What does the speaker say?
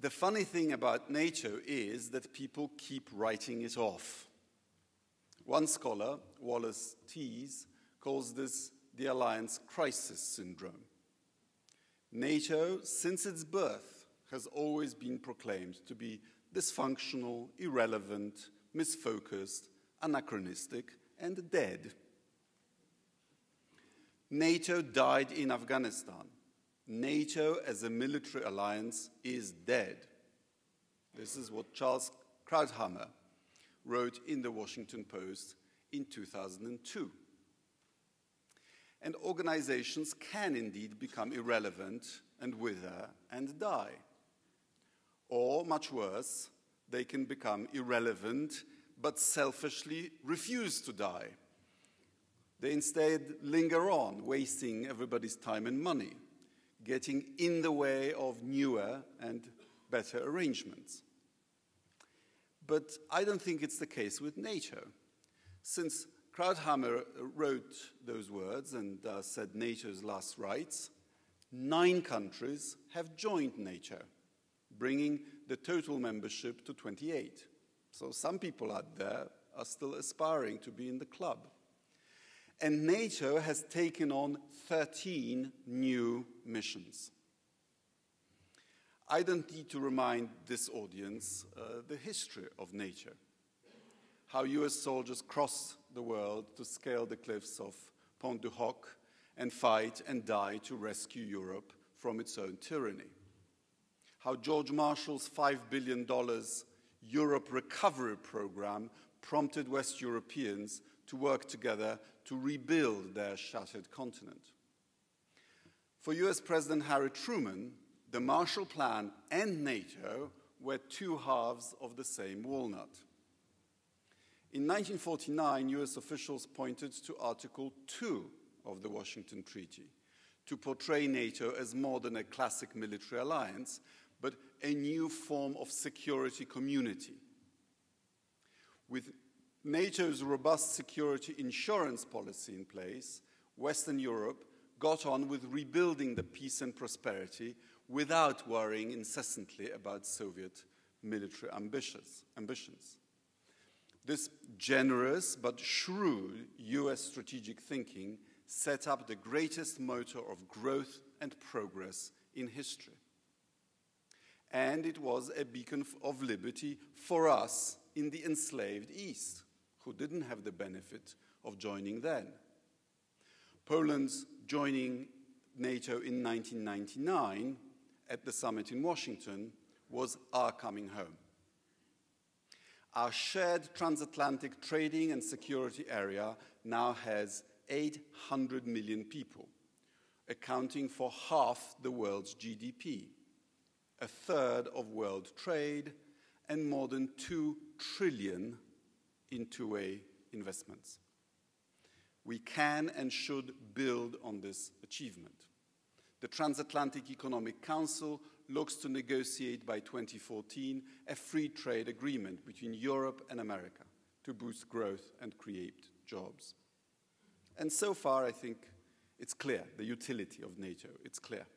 The funny thing about NATO is that people keep writing it off. One scholar, Wallace Tees, calls this the alliance crisis syndrome. NATO, since its birth, has always been proclaimed to be dysfunctional, irrelevant, misfocused, anachronistic, and dead. NATO died in Afghanistan. NATO as a military alliance is dead. This is what Charles Krauthammer wrote in the Washington Post in 2002. And organizations can indeed become irrelevant and wither and die. Or, much worse, they can become irrelevant but selfishly refuse to die. They instead linger on, wasting everybody's time and money, getting in the way of newer and better arrangements. But I don't think it's the case with NATO. Since Krauthammer wrote those words and said NATO's last rites, 9 countries have joined NATO, bringing the total membership to 28. So some people out there are still aspiring to be in the club. And NATO has taken on 13 new missions. I don't need to remind this audience the history of NATO, how US soldiers crossed the world to scale the cliffs of Pont du Hoc and fight and die to rescue Europe from its own tyranny, how George Marshall's $5 billion Europe recovery program prompted West Europeans to work together to rebuild their shattered continent. For US President Harry Truman, the Marshall Plan and NATO were 2 halves of the same walnut. In 1949, US officials pointed to Article 2 of the Washington Treaty to portray NATO as more than a classic military alliance, but a new form of security community. With NATO's robust security insurance policy in place, Western Europe got on with rebuilding the peace and prosperity without worrying incessantly about Soviet military ambitions. This generous but shrewd US strategic thinking set up the greatest motor of growth and progress in history. And it was a beacon of liberty for us in the enslaved East, who didn't have the benefit of joining then. Poland's joining NATO in 1999 at the summit in Washington was our coming home. Our shared transatlantic trading and security area now has 800 million people, accounting for half the world's GDP, a third of world trade, and more than 2 trillion in two-way investments. We can and should build on this achievement. The Transatlantic Economic Council looks to negotiate by 2014 a free trade agreement between Europe and America to boost growth and create jobs. And so far, I think it's clear, the utility of NATO, it's clear.